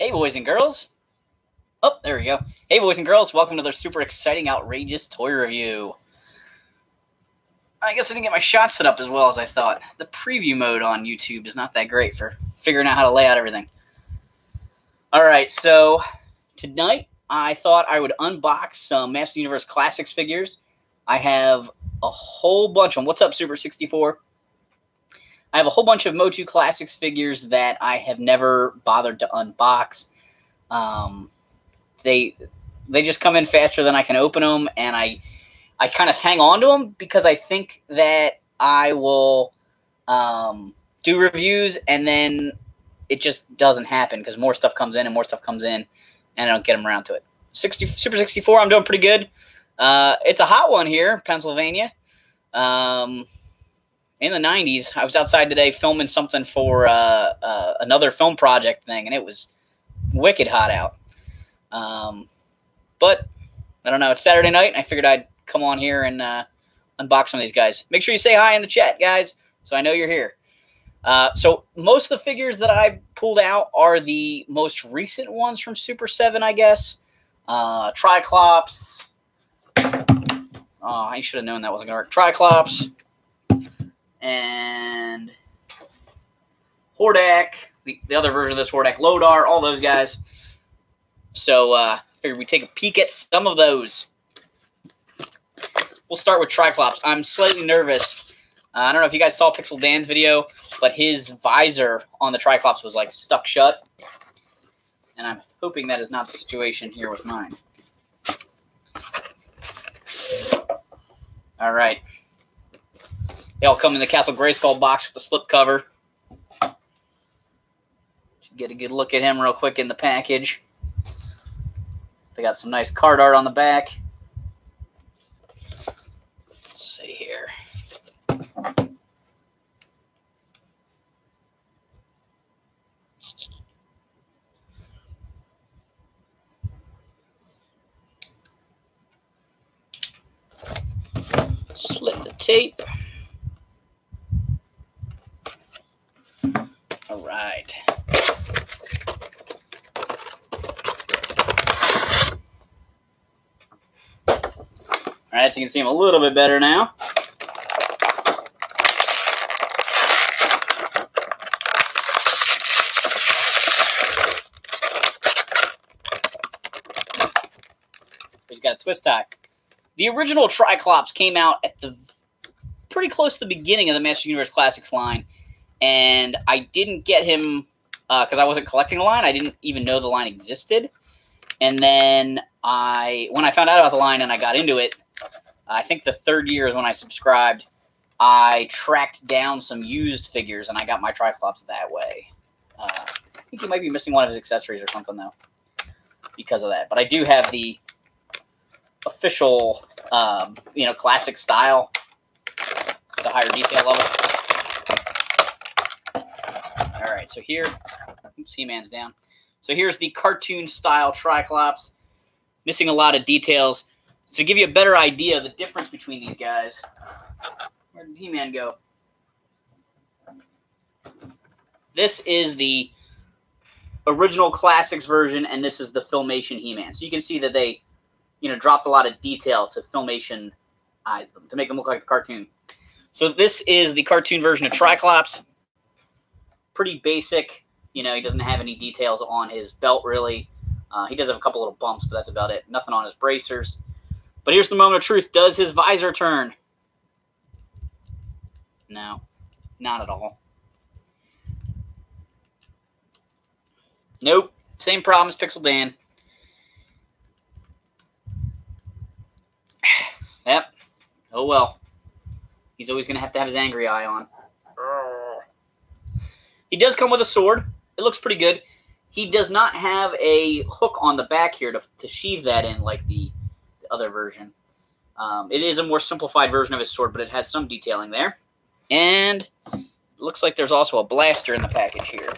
Hey, boys and girls. Oh, there we go. Hey, boys and girls. Welcome to the super exciting, outrageous toy review. I guess I didn't get my shot set up as well as I thought. The preview mode on YouTube is not that great for figuring out how to lay out everything. All right, so tonight I thought I would unbox some Master Universe Classics figures. I have a whole bunch on What's Up Super 64. I have a whole bunch of MOTU Classics figures that I have never bothered to unbox. They just come in faster than I can open them, and I kind of hang on to them because I think that I will do reviews, and then it just doesn't happen because more stuff comes in and more stuff comes in, and I don't get them around to it. Super 64, I'm doing pretty good. It's a hot one here, Pennsylvania. In the 90s, I was outside today filming something for another film project thing, and it was wicked hot out. But I don't know. It's Saturday night, and I figured I'd come on here and unbox some of these guys. Make sure you say hi in the chat, guys, so I know you're here. So most of the figures that I pulled out are the most recent ones from Super 7, I guess. Triklops. Oh, I should have known that wasn't going to work. Triklops. And Hordak. The other version of this Hordak, Lodor. All those guys. So figured we'd take a peek at some of those. We'll start with Triklops. I'm slightly nervous. I don't know if you guys saw Pixel Dan's video, but his visor on the Triklops was like stuck shut. And I'm hoping that is not the situation here with mine. All right. They all come in the Castle Grayskull box with the slip cover. Should get a good look at him real quick in the package. They got some nice card art on the back. Let's see here. Slit the tape. All right. All right, so you can see him a little bit better now. He's got a twist tie. The original Triklops came out at the pretty close to the beginning of the Master Universe Classics line, and I didn't get him because I wasn't collecting the line. I didn't even know the line existed. And then when I found out about the line and I got into it, I think the third year is when I subscribed, I tracked down some used figures, and I got my Triklops that way. I think he might be missing one of his accessories or something, though, because of that. But I do have the official, classic style, the higher detail level. All right, so here, oops, He-Man's down. So here's the cartoon style Triklops, missing a lot of details. So to give you a better idea of the difference between these guys, where did He-Man go? This is the original Classics version, and this is the Filmation He-Man. So you can see that they, dropped a lot of detail to Filmation-ize them, to make them look like the cartoon. So this is the cartoon version of Triklops. Pretty basic. He doesn't have any details on his belt, really. He does have a couple little bumps, but that's about it. Nothing on his bracers. But here's the moment of truth. Does his visor turn? No, not at all. Nope. Same problem as Pixel Dan. Yep. Oh, well. He's always going to have his angry eye on. He does come with a sword. It looks pretty good. He does not have a hook on the back here to sheathe that in like the other version. It is a more simplified version of his sword, but it has some detailing there. And it looks like there's also a blaster in the package here.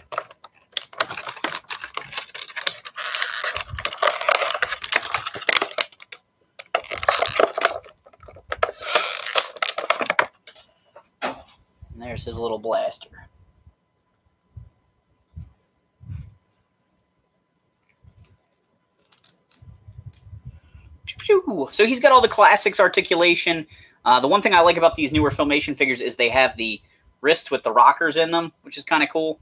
And there's his little blaster. So he's got all the classics articulation. The one thing I like about these newer Filmation figures is they have the wrist with the rockers in them, which is kind of cool.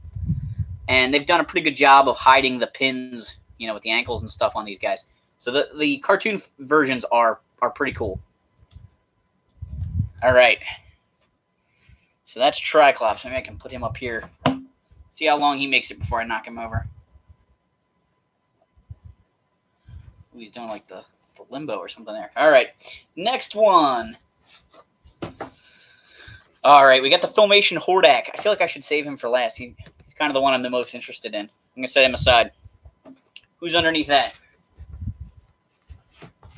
And they've done a pretty good job of hiding the pins, you know, with the ankles and stuff on these guys. So the cartoon versions are pretty cool. All right. So that's Triklops. Maybe I can put him up here. See how long he makes it before I knock him over. Ooh, he's doing like the limbo or something there. All right. Next one. All right. We got the Filmation Hordak. I feel like I should save him for last. He's kind of the one I'm the most interested in. I'm going to set him aside. Who's underneath that?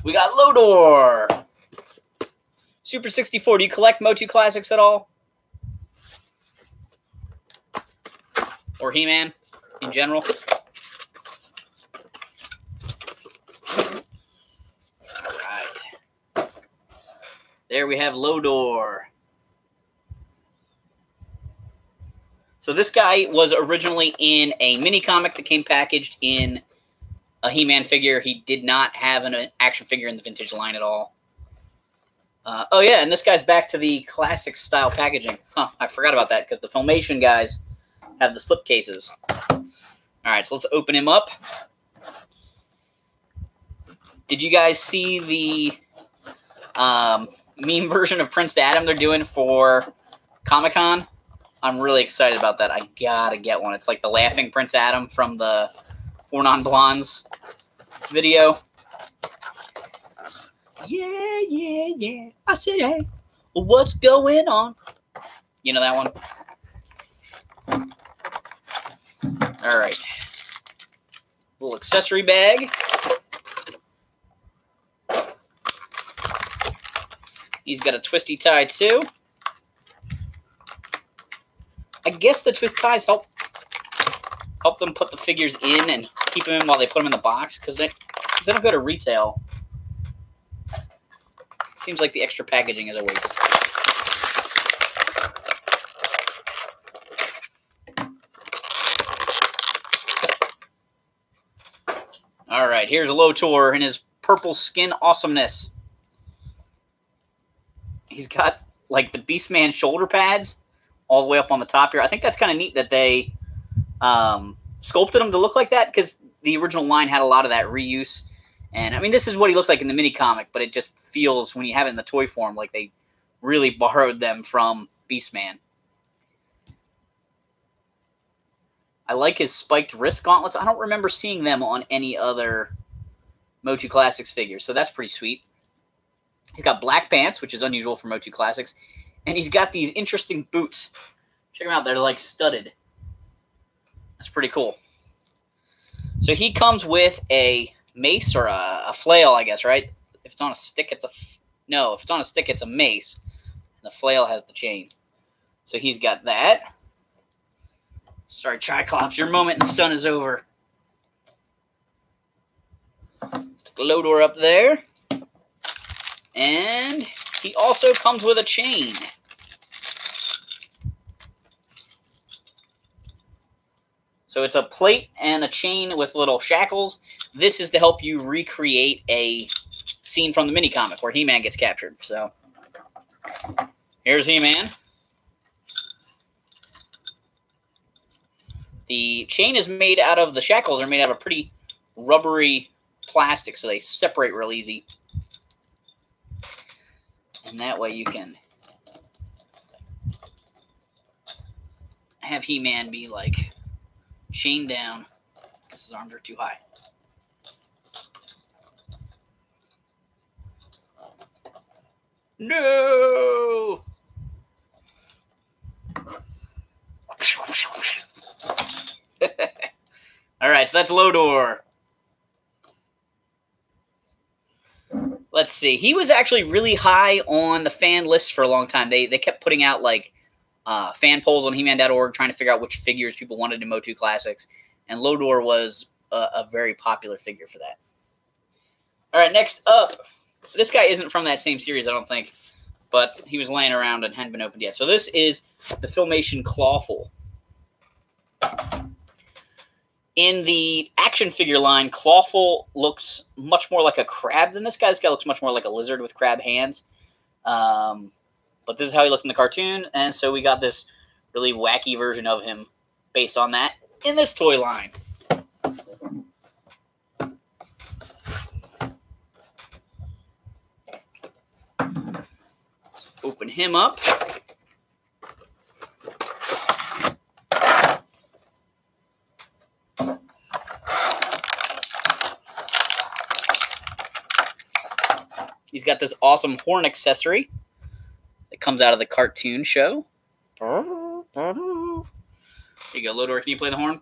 We got Lodor. Super 64. Do you collect MOTU Classics at all? Or He-Man in general? All right. There we have Lodor. So this guy was originally in a mini comic that came packaged in a He-Man figure. He did not have an action figure in the vintage line at all. Oh yeah, and this guy's back to the classic style packaging. Huh, I forgot about that because the Filmation guys have the slip cases. All right, so let's open him up. Did you guys see the meme version of Prince Adam they're doing for Comic-Con? I'm really excited about that. I gotta get one. It's like the laughing Prince Adam from the Four Non-Blondes video. Yeah, yeah, yeah. I said, hey, what's going on? You know that one? All right. Little accessory bag. He's got a twisty tie too. I guess the twist ties help them put the figures in and keep them in while they put them in the box because they don't go to retail. Seems like the extra packaging is a waste. All right, here's Lodor in his purple skin awesomeness. He's got like the Beastman shoulder pads all the way up on the top here. I think that's kind of neat that they sculpted him to look like that because the original line had a lot of that reuse. And, I mean, this is what he looked like in the mini comic, but it just feels, when you have it in the toy form, like they really borrowed them from Beastman. I like his spiked wrist gauntlets. I don't remember seeing them on any other MOTU Classics figures, so that's pretty sweet. He's got black pants, which is unusual for MOTU Classics. And he's got these interesting boots. Check them out. They're like studded. That's pretty cool. So he comes with a mace or a flail, I guess, right? If it's on a stick, it's a... No, if it's on a stick, it's a mace. And the flail has the chain. So he's got that. Sorry, Triklops, your moment in the sun is over. Stick Lodor up there. And he also comes with a chain. So it's a plate and a chain with little shackles. This is to help you recreate a scene from the mini comic where He-Man gets captured. So here's He-Man. The chain is made out of, the shackles are made out of pretty rubbery plastic, so they separate real easy. And that way you can have He-Man be like chained down because his arms are too high. No! All right, so that's Lodor. Let's see. He was actually really high on the fan list for a long time. They kept putting out like fan polls on He-Man.org trying to figure out which figures people wanted in MOTU Classics, and Lodor was a very popular figure for that. All right, next up. This guy isn't from that same series, I don't think, but he was laying around and hadn't been opened yet. So this is the Filmation Clawful. In the action figure line, Clawful looks much more like a crab than this guy. This guy looks much more like a lizard with crab hands. But this is how he looked in the cartoon, and so we got this really wacky version of him based on that in this toy line. Let's open him up. He's got this awesome horn accessory that comes out of the cartoon show. There you go, Lodor. Can you play the horn?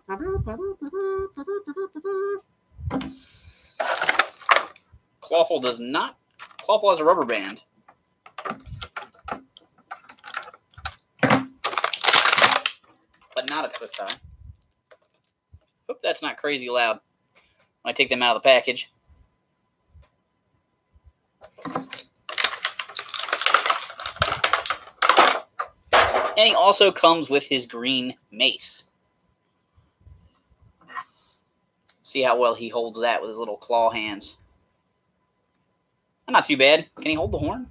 Clawful does not. Clawful has a rubber band. But not a twist tie. Hope that's not crazy loud when I take them out of the package. And he also comes with his green mace. See how well he holds that with his little claw hands. Not too bad. Can he hold the horn?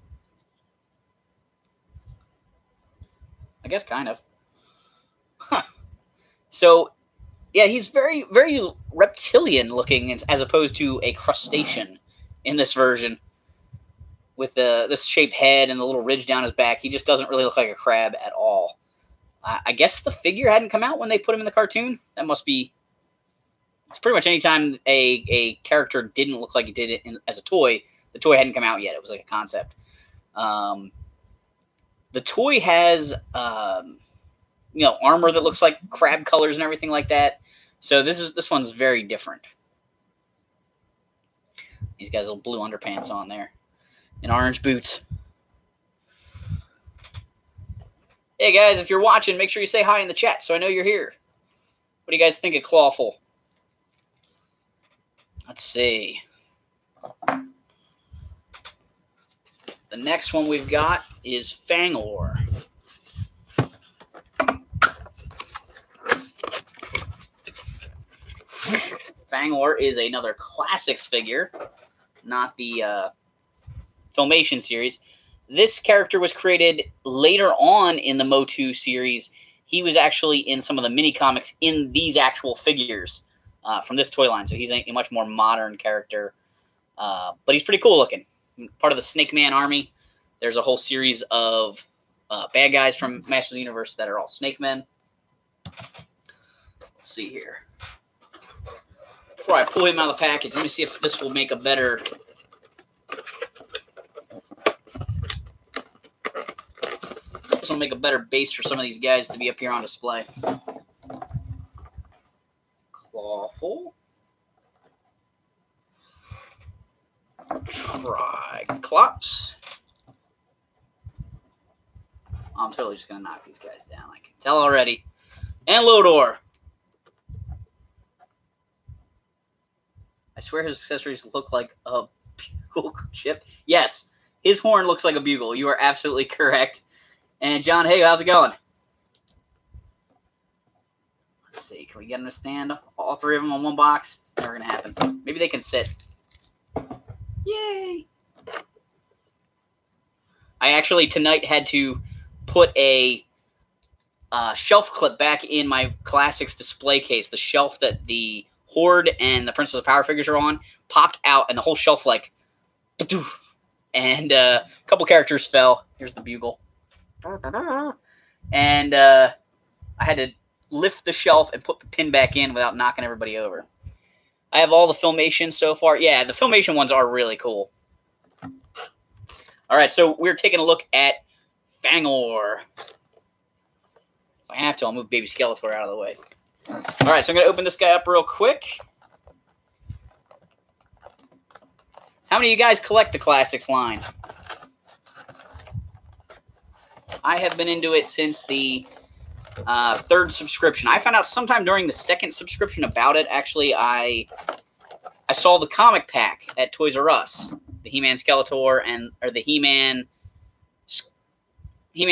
I guess kind of. Huh. So, yeah, he's very, very reptilian looking as opposed to a crustacean in this version. With this shaped head and the little ridge down his back, he just doesn't really look like a crab at all. I guess the figure hadn't come out when they put him in the cartoon. That must be... It's pretty much any time a character didn't look like he did it as a toy, the toy hadn't come out yet. It was like a concept. The toy has, armor that looks like crab colors and everything like that. So this one's very different. He's got his little blue underpants on there. And orange boots. Hey guys, if you're watching, make sure you say hi in the chat so I know you're here. What do you guys think of Clawful? Let's see. The next one we've got is Fangor. Fangor is another Classics figure, not the Filmation series. This character was created later on in the MOTU series. He was actually in some of the mini comics in these actual figures from this toy line. So he's a much more modern character. But he's pretty cool looking. Part of the Snake Man army. There's a whole series of bad guys from Masters of the Universe that are all Snake Men. Let's see here. Before I pull him out of the package, let me see if this will make a better... This will make a better base for some of these guys to be up here on display. Clawful. Triklops. I'm totally just going to knock these guys down. I can tell already. And Lodor. I swear his accessories look like a bugle chip. Yes, his horn looks like a bugle. You are absolutely correct. And John, hey, how's it going? Let's see. Can we get them to stand? All three of them on one box? Never going to happen. Maybe they can sit. Yay! I actually tonight had to put a shelf clip back in my Classics display case. The shelf that the Horde and the Princess of Power figures are on popped out, and the whole shelf like... And a couple characters fell. Here's the bugle. And I had to lift the shelf and put the pin back in without knocking everybody over. I have all the Filmation so far. Yeah, the Filmation ones are really cool. All right, so we're taking a look at Fangor. If I have to, I'll move Baby Skeletor out of the way. All right, so I'm going to open this guy up real quick. How many of you guys collect the Classics line? I have been into it since the third subscription. I found out sometime during the second subscription about it. Actually, I saw the comic pack at Toys R Us, the He-Man Skeletor or the He-Man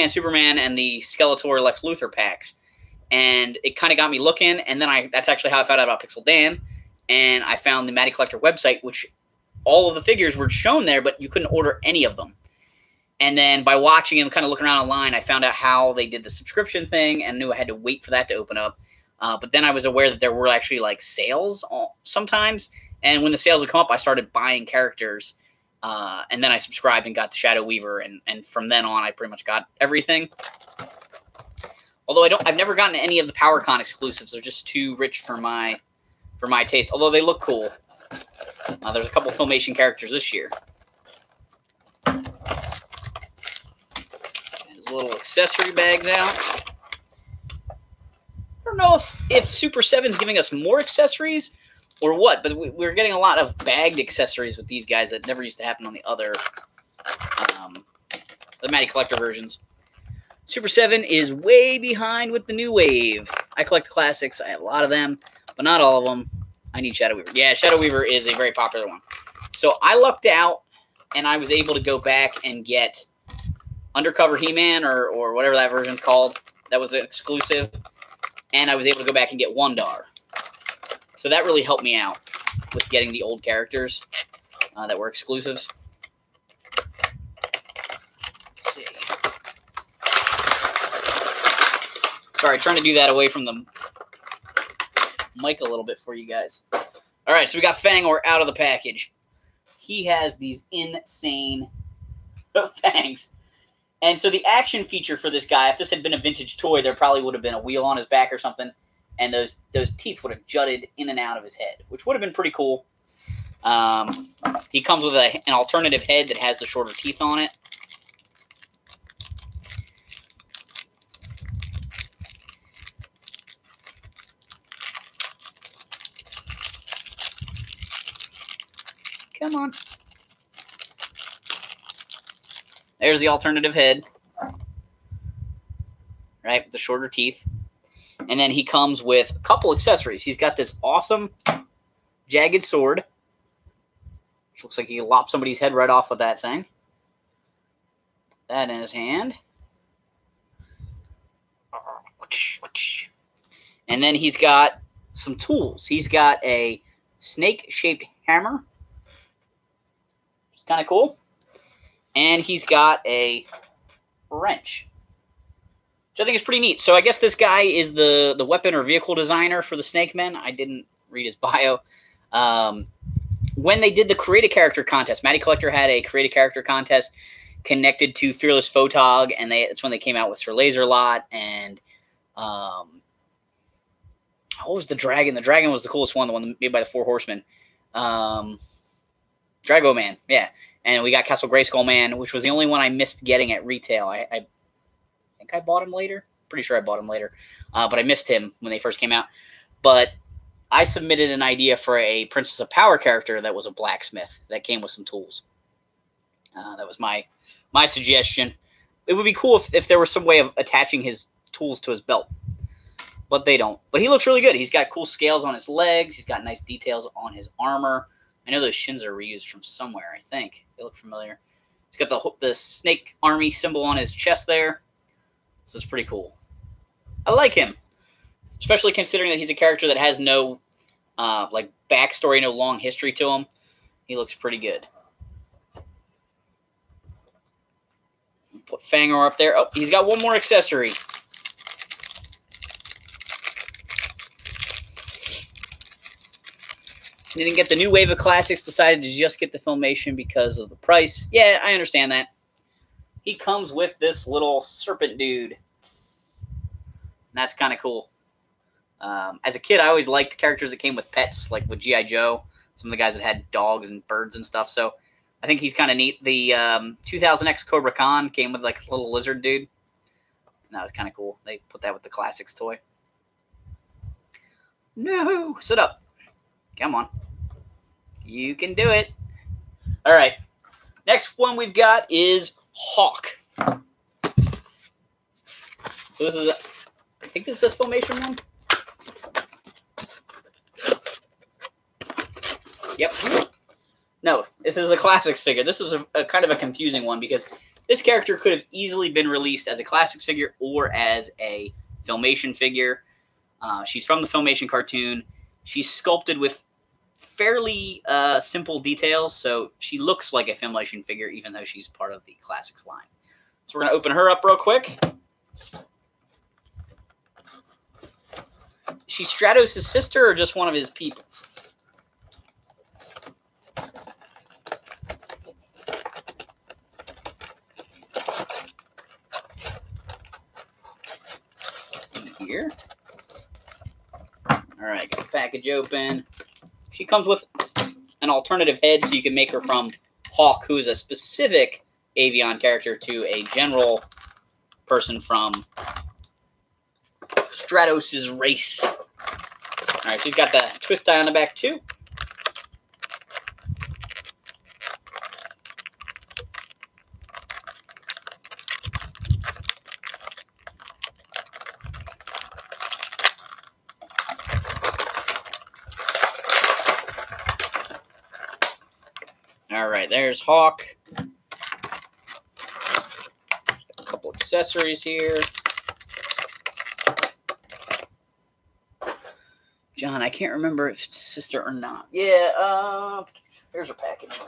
Superman and the Skeletor Lex Luthor packs, and it kind of got me looking. And then that's actually how I found out about Pixel Dan, and I found the Matty Collector website, which all of the figures were shown there, but you couldn't order any of them. And then by watching and kind of looking around online, I found out how they did the subscription thing and knew I had to wait for that to open up. But then I was aware that there were actually like sales sometimes. And when the sales would come up, I started buying characters. And then I subscribed and got the Shadow Weaver. And from then on, I pretty much got everything. Although I've never gotten any of the PowerCon exclusives. They're just too rich for my taste. Although they look cool. There's a couple Filmation characters this year. Little accessory bags out. I don't know if Super 7's giving us more accessories or what, but we're getting a lot of bagged accessories with these guys that never used to happen on the other the Matty Collector versions. Super 7 is way behind with the new wave. I collect classics. I have a lot of them, but not all of them. I need Shadow Weaver. Yeah, Shadow Weaver is a very popular one. So I lucked out, and I was able to go back and get Undercover He-Man or whatever that version's called. That was an exclusive. And I was able to go back and get Lodor. So that really helped me out with getting the old characters that were exclusives. Let's see. Sorry, trying to do that away from the mic a little bit for you guys. All right, so we got Fangor out of the package. He has these insane fangs. And so the action feature for this guy, if this had been a vintage toy, there probably would have been a wheel on his back or something, and those teeth would have jutted in and out of his head, which would have been pretty cool. He comes with an alternative head that has the shorter teeth on it. Come on. There's the alternative head, right, with the shorter teeth. And then he comes with a couple accessories. He's got this awesome jagged sword, which looks like he can lop somebody's head right off with that thing. That in his hand. And then he's got some tools. He's got a snake-shaped hammer. It's kind of cool. And he's got a wrench, which I think is pretty neat. So I guess this guy is the weapon or vehicle designer for the Snake Men. I didn't read his bio. When they did the Create a Character contest, Matty Collector had a Create a Character contest connected to Fearless Photog, and that's when they came out with Sir Laser-Lot and what was the dragon? The dragon was the coolest one, the one made by the Four Horsemen. Drago Man, yeah. And we got Castle Grayskull Man, which was the only one I missed getting at retail. I think I bought him later. Pretty sure I bought him later. But I missed him when they first came out. But I submitted an idea for a Princess of Power character that was a blacksmith that came with some tools. That was my suggestion. It would be cool if there was some way of attaching his tools to his belt. But they don't. But he looks really good. He's got cool scales on his legs. He's got nice details on his armor. I know those shins are reused from somewhere, I think. They look familiar. He's got the snake army symbol on his chest there. So it's pretty cool. I like him. Especially considering that he's a character that has no like backstory, no long history to him. He looks pretty good. Put Fangor up there. Oh, he's got one more accessory. They didn't get the new wave of classics, decided to just get the Filmation because of the price. Yeah, I understand that. He comes with this little serpent dude. And that's kind of cool. As a kid, I always liked characters that came with pets, like with G.I. Joe. Some of the guys that had dogs and birds and stuff. So I think he's kind of neat. The 2000X Cobra Khan came with like a little lizard dude. And that was kind of cool. They put that with the classics toy. No! Sit up. Come on. You can do it. All right. Next one we've got is Hawk. So this is I think this is a Filmation one. Yep. No, this is a Classics figure. This is a kind of a confusing one because this character could have easily been released as a Classics figure or as a Filmation figure. She's from the Filmation cartoon. She's sculpted with fairly simple details, so she looks like a Filmation figure, even though she's part of the Classics line. So we're going to open her up real quick. Is she Stratos' sister or just one of his peoples? Let's see here. All right, got the package open. She comes with an alternative head, so you can make her from Hawk, who is a specific Avion character, to a general person from Stratos' race. All right, she's got the twist tie on the back, too. All right, there's Hawk. A couple accessories here. John, I can't remember if it's a sister or not. Yeah, here's her package.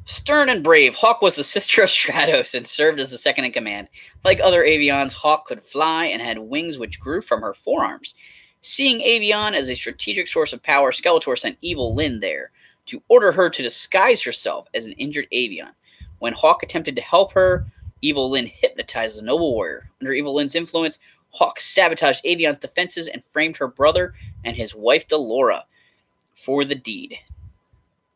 Stern and brave, Hawk was the sister of Stratos and served as the second in command. Like other Avions, Hawk could fly and had wings which grew from her forearms. Seeing Avion as a strategic source of power, Skeletor sent Evil Lyn there to order her to disguise herself as an injured Avion. When Hawk attempted to help her, Evil Lyn hypnotized the noble warrior. Under Evil Lyn's influence, Hawk sabotaged Avion's defenses and framed her brother and his wife Delora for the deed.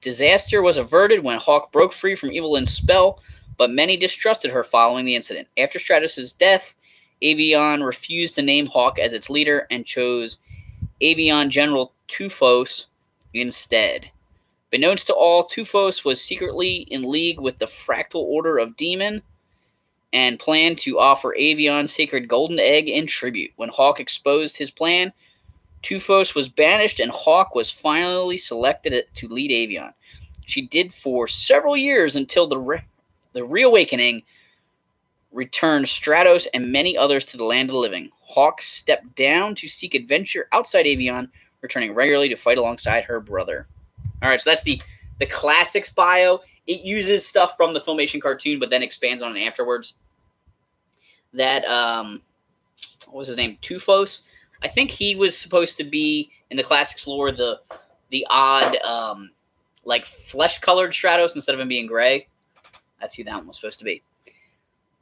Disaster was averted when Hawk broke free from Evil Lyn's spell, but many distrusted her following the incident. After Stratos' death, Avion refused to name Hawk as its leader and chose Avion General Tufos instead. Beknownst to all, Tufos was secretly in league with the Fractal Order of Demon and planned to offer Avion Sacred Golden Egg in tribute. When Hawk exposed his plan, Tufos was banished and Hawk was finally selected to lead Avion. She did for several years until the reawakening returned Stratos and many others to the land of the living. Hawk stepped down to seek adventure outside Avion, returning regularly to fight alongside her brother. All right, so that's the Classics bio. It uses stuff from the Filmation cartoon, but then expands on it afterwards. That, what was his name? Tufos. I think he was supposed to be, in the Classics lore, the odd, like, flesh-colored Stratos instead of him being gray. That's who that one was supposed to be.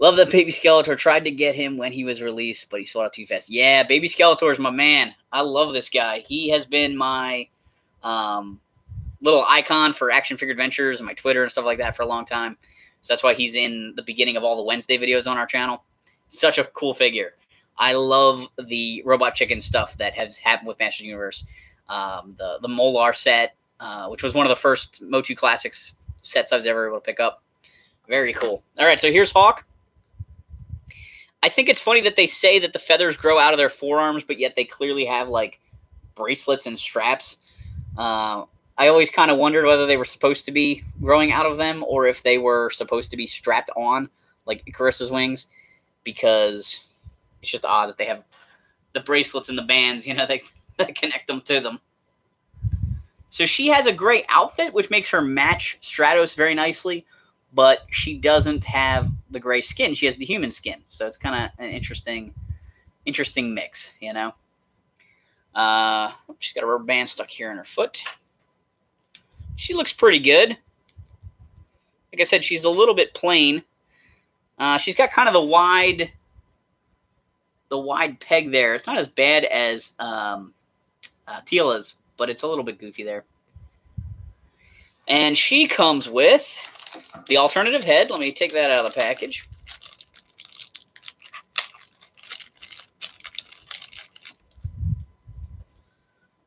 Love that Baby Skeletor tried to get him when he was released, but he sold out too fast. Yeah, Baby Skeletor is my man. I love this guy. He has been my little icon for action figure adventures and my Twitter and stuff like that for a long time. So that's why he's in the beginning of all the Wednesday videos on our channel. Such a cool figure. I love the Robot Chicken stuff that has happened with Masters Universe. The Molar set, which was one of the first MOTU Classics sets I was ever able to pick up. Very cool. All right, so here's Hawk. I think it's funny that they say that the feathers grow out of their forearms, but yet they clearly have, like, bracelets and straps. I always kind of wondered whether they were supposed to be growing out of them or if they were supposed to be strapped on, like Icarus's wings, because it's just odd that they have the bracelets and the bands, you know, that connect them to them. So she has a gray outfit, which makes her match Stratos very nicely, but she doesn't have the gray skin. She has the human skin. So it's kind of an interesting mix, you know. She's got a rubber band stuck here in her foot. She looks pretty good. Like I said, she's a little bit plain. She's got kind of the wide peg there. It's not as bad as Tila's, but it's a little bit goofy there. And she comes with the alternative head. Let me take that out of the package.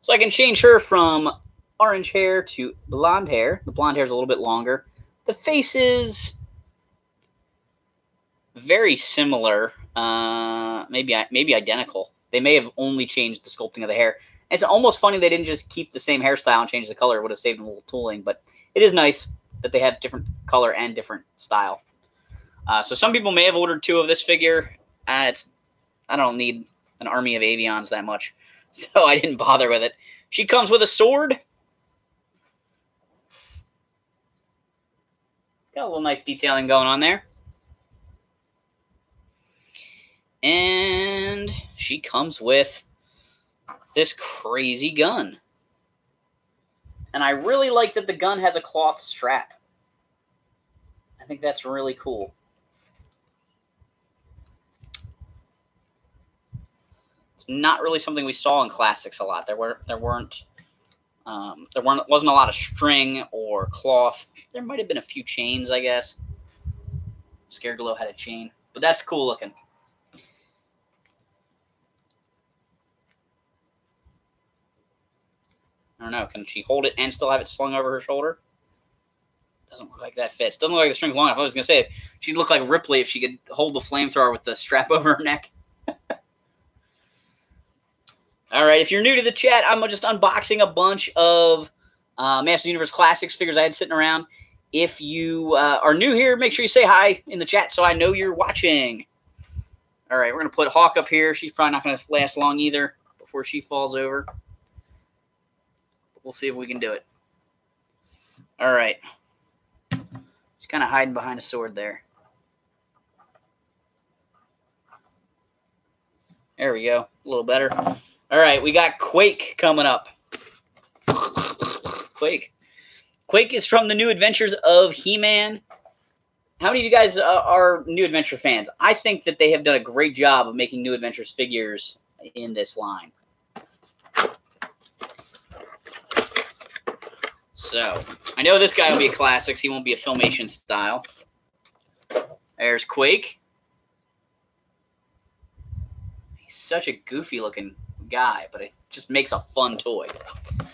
So I can change her from orange hair to blonde hair. The blonde hair is a little bit longer. The face is very similar, maybe identical. They may have only changed the sculpting of the hair. It's almost funny they didn't just keep the same hairstyle and change the color. It would have saved them a little tooling, but it is nice that they have different color and different style. So some people may have ordered 2 of this figure. I don't need an army of avions that much, so I didn't bother with it. She comes with a sword. It's got a little nice detailing going on there. And she comes with this crazy gun. And I really like that the gun has a cloth strap. I think that's really cool. It's not really something we saw in classics a lot. There wasn't a lot of string or cloth. There might have been a few chains, I guess. Scareglow had a chain, but that's cool looking. I don't know. Can she hold it and still have it slung over her shoulder? Doesn't look like that fits. Doesn't look like the string's long enough. I was going to say, she'd look like Ripley if she could hold the flamethrower with the strap over her neck. All right, if you're new to the chat, I'm just unboxing a bunch of Masters Universe Classics figures I had sitting around. If you are new here, make sure you say hi in the chat so I know you're watching. All right, we're going to put Hawk up here. She's probably not going to last long either before she falls over. We'll see if we can do it. All right. She's kind of hiding behind a sword there. There we go. A little better. All right, we got Quake coming up. Quake. Quake is from the New Adventures of He-Man. How many of you guys are New Adventure fans? I think that they have done a great job of making New Adventures figures in this line. So, I know this guy will be a Classics. He won't be a Filmation style. There's Quake. He's such a goofy-looking guy, but it just makes a fun toy.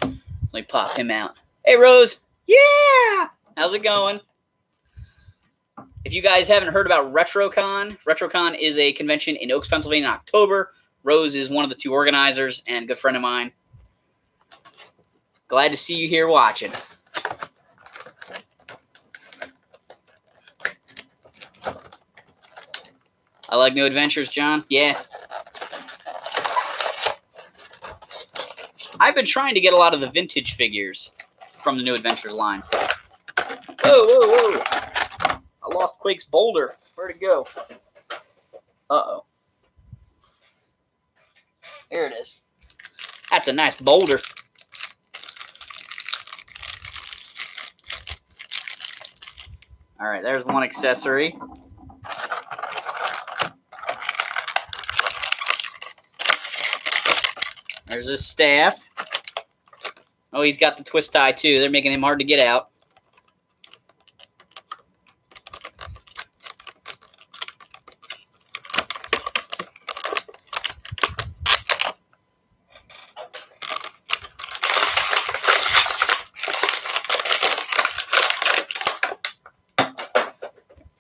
So let me pop him out. Hey, Rose. Yeah! How's it going? If you guys haven't heard about RetroCon, RetroCon is a convention in Oaks, Pennsylvania in October. Rose is one of the 2 organizers and a good friend of mine. Glad to see you here watching. I like New Adventures, John. Yeah. I've been trying to get a lot of the vintage figures from the New Adventures line. Whoa, whoa, whoa. I lost Quake's boulder. Where'd it go? Uh-oh. Here it is. That's a nice boulder. All right, there's one accessory. There's his staff. Oh, he's got the twist tie, too. They're making him hard to get out.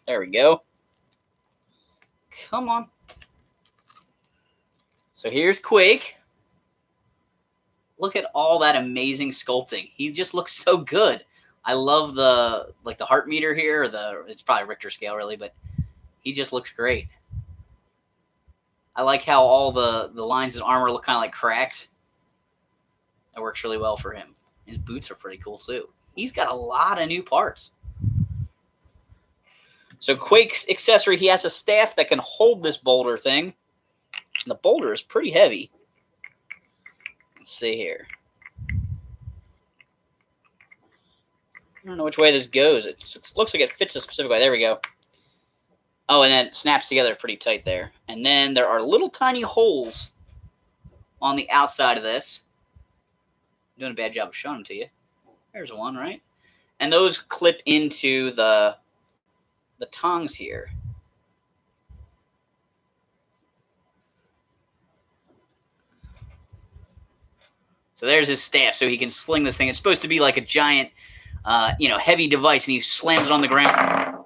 There we go. Come on. So here's Quake. Look at all that amazing sculpting. He just looks so good. I love the heart meter here. It's probably Richter scale really, but he just looks great. I like how all the lines of his armor look kind of like cracks. That works really well for him. His boots are pretty cool too. He's got a lot of new parts. So Quake's accessory, he has a staff that can hold this boulder thing. And the boulder is pretty heavy. Let's see here. I don't know which way this goes. It looks like it fits a specific way. There we go. Oh, and then it snaps together pretty tight there. And then there are little tiny holes on the outside of this. I'm doing a bad job of showing them to you. There's one, right? And those clip into the tongs here. So there's his staff, so he can sling this thing. It's supposed to be like a giant, heavy device, and he slams it on the ground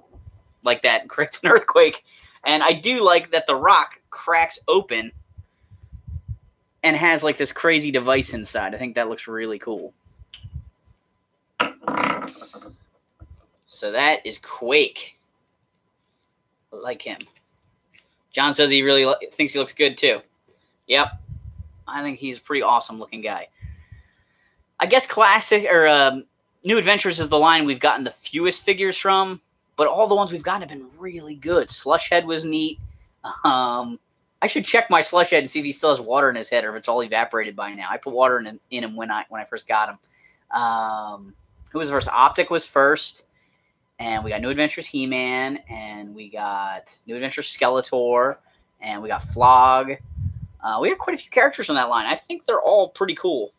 like that and creates an earthquake. And I do like that the rock cracks open and has like this crazy device inside. I think that looks really cool. So that is Quake. I like him. John says he really thinks he looks good too. Yep. I think he's a pretty awesome looking guy. I guess classic or New Adventures is the line we've gotten the fewest figures from, but all the ones we've gotten have been really good. Slushhead was neat. I should check my Slushhead and see if he still has water in his head or if it's all evaporated by now. I put water in him when I first got him. Who was first? Optic was first, and we got New Adventures He-Man, and we got New Adventures Skeletor, and we got Flog. We have quite a few characters from that line. I think they're all pretty cool.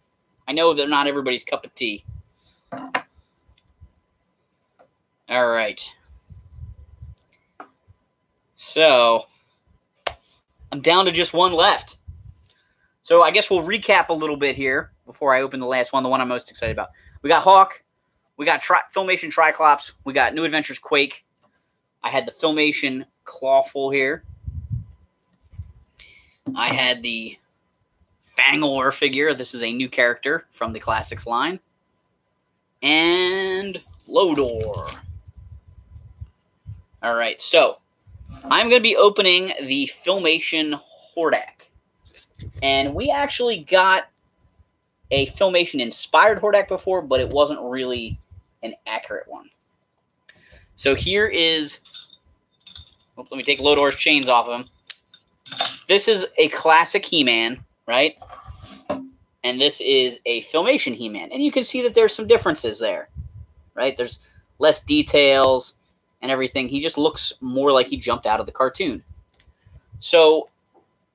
I know they're not everybody's cup of tea. All right. So I'm down to just one left. So I guess we'll recap a little bit here before I open the last one, the one I'm most excited about. We got Hawk. We got Filmation Triklops. We got New Adventures Quake. I had the Filmation Clawful here. I had the Fangor figure. This is a new character from the Classics line. And Lodor. All right, so I'm going to be opening the Filmation Hordak. And we actually got a Filmation-inspired Hordak before, but it wasn't really an accurate one. So here is... let me take Lodor's chains off of him. This is a classic He-Man, right? And this is a Filmation He-Man. And you can see that there's some differences there, right? There's less details and everything. He just looks more like he jumped out of the cartoon. So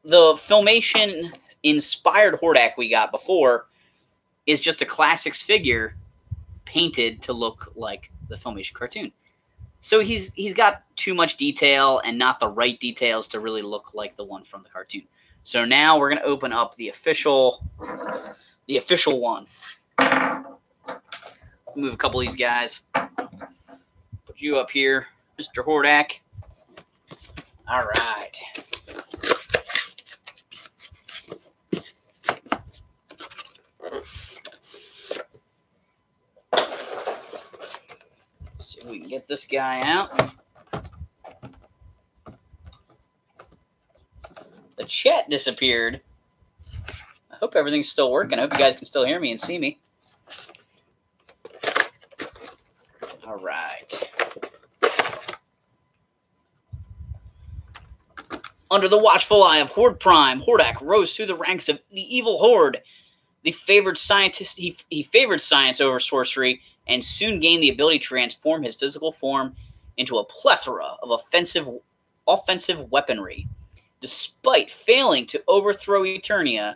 the Filmation-inspired Hordak we got before is just a Classics figure painted to look like the Filmation cartoon. So he's got too much detail and not the right details to really look like the one from the cartoon. So now we're going to open up the official one. Move a couple of these guys. Put you up here, Mr. Hordak. All right. See if we can get this guy out. The chat disappeared. I hope everything's still working. I hope you guys can still hear me and see me. All right. Under the watchful eye of Horde Prime, Hordak rose through the ranks of the evil Horde. The favored scientist, he favored science over sorcery and soon gained the ability to transform his physical form into a plethora of offensive weaponry. Despite failing to overthrow Eternia,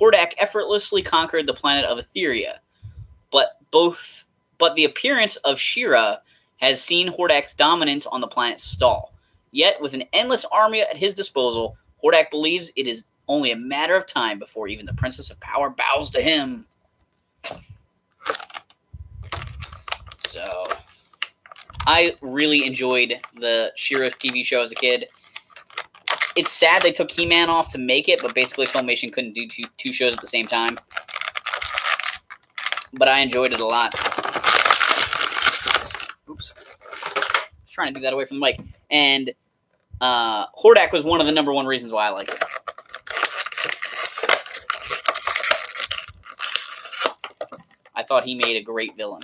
Hordak effortlessly conquered the planet of Etheria. But the appearance of She-Ra has seen Hordak's dominance on the planet stall. Yet, with an endless army at his disposal, Hordak believes it is only a matter of time before even the Princess of Power bows to him. So, I really enjoyed the She-Ra TV show as a kid. It's sad they took He-Man off to make it, but basically Filmation couldn't do two shows at the same time. But I enjoyed it a lot. Oops. I was trying to do that away from the mic. And Hordak was one of the #1 reasons why I liked it. I thought he made a great villain.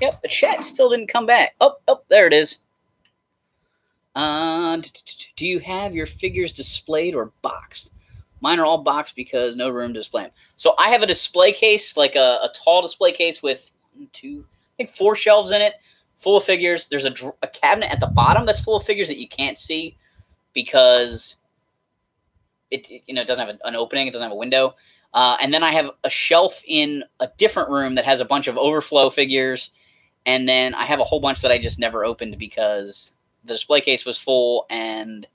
Yep, the chat still didn't come back. Oh, there it is. Do you have your figures displayed or boxed? Mine are all boxed because no room to display them. So I have a display case, like a tall display case with 4 shelves in it, full of figures. There's a cabinet at the bottom that's full of figures that you can't see because it doesn't have an opening. It doesn't have a window. And then I have a shelf in a different room that has a bunch of overflow figures. And then I have a whole bunch that I just never opened because the display case was full. And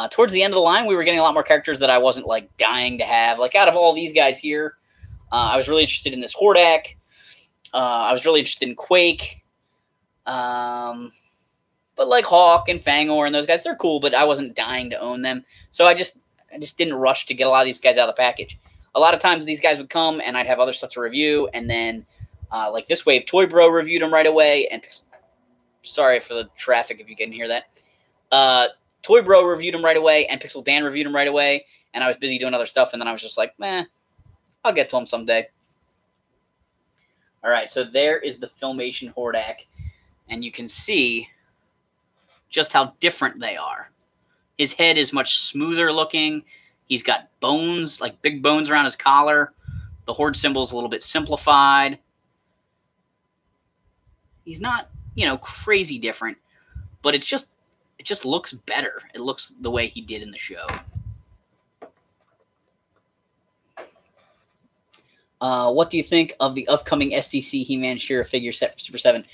towards the end of the line, we were getting a lot more characters that I wasn't like dying to have. Like out of all these guys here, I was really interested in this Hordak. I was really interested in Quake. But like Hawk and Fangor and those guys, they're cool, but I wasn't dying to own them. So I just didn't rush to get a lot of these guys out of the package. a lot of times these guys would come and I'd have other stuff to review, and then like this wave, Toy Bro reviewed them right away. And sorry for the traffic if you can hear that. Toy Bro reviewed them right away, and Pixel Dan reviewed them right away. And I was busy doing other stuff, and then I was just like, I'll get to them someday. All right, so there is the Filmation Hordak, and you can see just how different they are. His head is much smoother looking. He's got bones, like big bones around his collar. The Horde symbol is a little bit simplified. He's not, crazy different, but it just looks better. It looks the way he did in the show. What do you think of the upcoming SDC He-Man She-Ra figure set for Super 7?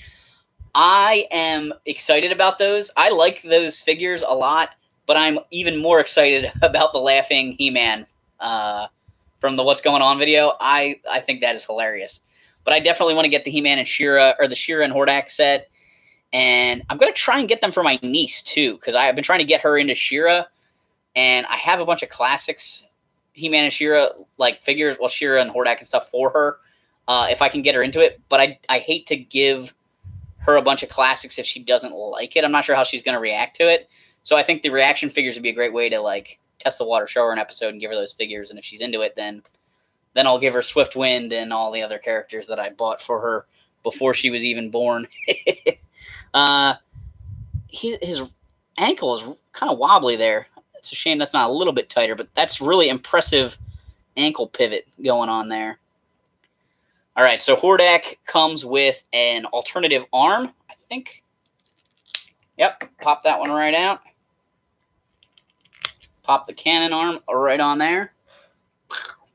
I am excited about those. I like those figures a lot, but I'm even more excited about the laughing He-Man from the What's Going On video. I think that is hilarious. But I definitely want to get the He-Man and She-Ra, or the She-Ra and Hordak set. And I'm going to try and get them for my niece, too, because I've been trying to get her into She-Ra. And I have a bunch of classics He-Man and She-Ra, like figures, well, She-Ra and Hordak and stuff for her, if I can get her into it. But I hate to give her a bunch of classics if she doesn't like it. I'm not sure how she's going to react to it. So I think the reaction figures would be a great way to, like, test the water, show her an episode, and give her those figures. And if she's into it, then I'll give her Swift Wind and all the other characters that I bought for her before she was even born. His ankle is kind of wobbly there. It's a shame that's not a little bit tighter, but that's really impressive ankle pivot going on there. All right, so Hordak comes with an alternative arm, I think. Yep, pop that one right out. Pop the cannon arm right on there.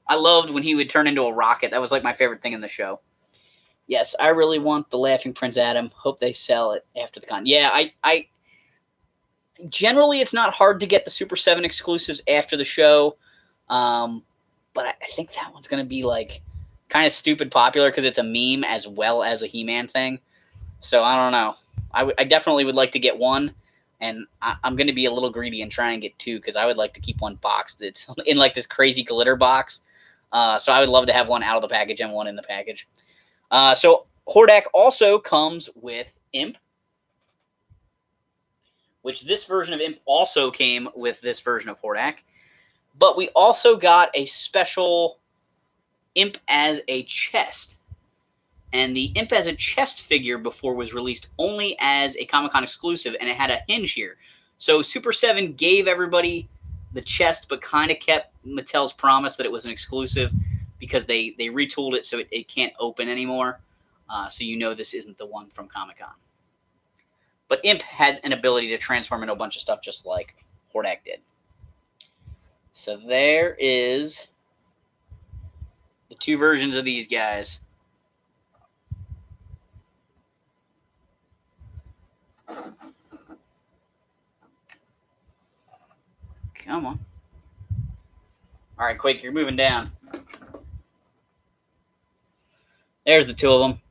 I loved when he would turn into a rocket. That was like my favorite thing in the show. Yes, I really want the Laughing Prince Adam. Hope they sell it after the con. Yeah, I generally it's not hard to get the Super 7 exclusives after the show. But I think that one's going to be like kind of stupid popular because it's a meme as well as a He-Man thing. So I don't know. I definitely would like to get one. And I'm going to be a little greedy and try and get two because I would like to keep one boxed. It's in like this crazy glitter box. So I would love to have one out of the package and one in the package. So Hordak also comes with Imp, which this version of Imp also came with this version of Hordak. But we also got a special Imp as a chest. And the Imp as a chest figure before was released only as a Comic-Con exclusive, and it had a hinge here. So Super 7 gave everybody the chest, but kind of kept Mattel's promise that it was an exclusive because they retooled it so it can't open anymore. So you know this isn't the one from Comic-Con. But Imp had an ability to transform into a bunch of stuff just like Hordak did. So there is the two versions of these guys. Come on. All right, Quake, you're moving down. There's the two of them.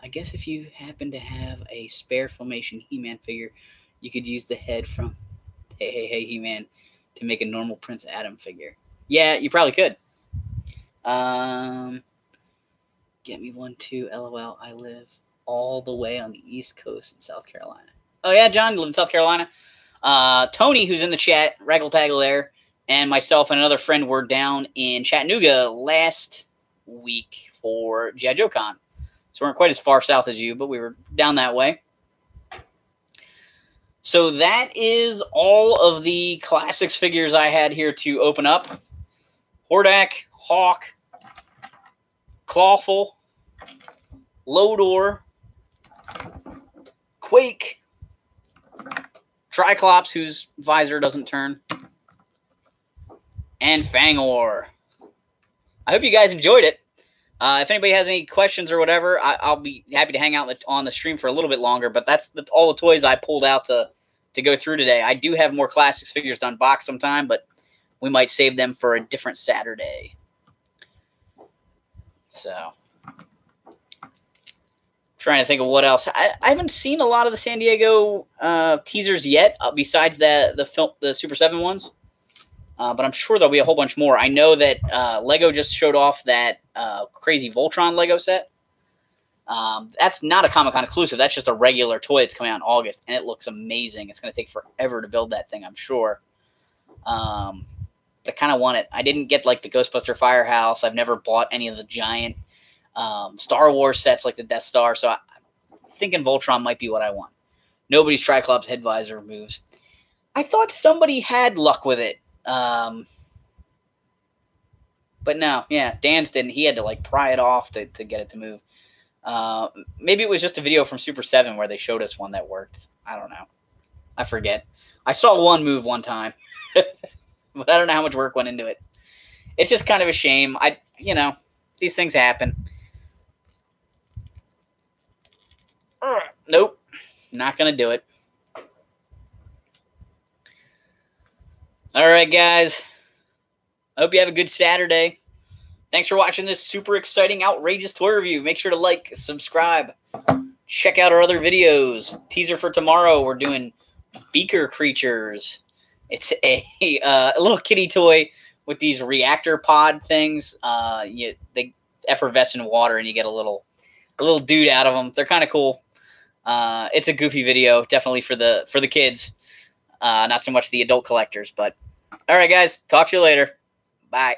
I guess if you happen to have a spare Filmation He-Man figure, you could use the head from Hey He-Man to make a normal Prince Adam figure. Yeah, you probably could. Get me one too, LOL. I live all the way on the East Coast in South Carolina. Oh, yeah, John, you live in South Carolina? Tony, who's in the chat, Raggle Taggle there, and myself and another friend were down in Chattanooga last week for G.I. Joe Con. So we weren't quite as far south as you, but we were down that way. So that is all of the classics figures I had here to open up. Hordak, Hawk, Clawful, Lodor, Quake, Triklops, whose visor doesn't turn, and Fangor. I hope you guys enjoyed it. If anybody has any questions or whatever, I'll be happy to hang out on the stream for a little bit longer, but that's all the toys I pulled out to go through today. I do have more classics figures to unbox sometime, but we might save them for a different Saturday. So, trying to think of what else. I haven't seen a lot of the San Diego teasers yet, besides the Super 7 ones. But I'm sure there'll be a whole bunch more. I know that Lego just showed off that crazy Voltron Lego set. That's not a Comic-Con exclusive. That's just a regular toy that's coming out in August, and it looks amazing. It's going to take forever to build that thing, I'm sure. But I kind of want it. I didn't get like the Ghostbuster Firehouse. I've never bought any of the giant Star Wars sets like the Death Star, so I'm thinking Voltron might be what I want. Nobody's Triklops head visor moves. I thought somebody had luck with it. But no, yeah, Dan's didn't. He had to like pry it off to get it to move. Maybe it was just a video from Super 7 where they showed us one that worked. I don't know. I forget. I saw one move one time, but I don't know how much work went into it. It's just kind of a shame. These things happen. Nope. Not going to do it. All right, guys. I hope you have a good Saturday. Thanks for watching this super exciting, outrageous toy review. Make sure to like, subscribe, check out our other videos. Teaser for tomorrow, we're doing Beaker Creatures. It's a little kitty toy with these reactor pod things. They effervesce in water, and you get a little dude out of them. They're kind of cool. It's a goofy video, definitely for the kids. Not so much the adult collectors, but all right, guys. Talk to you later. Bye.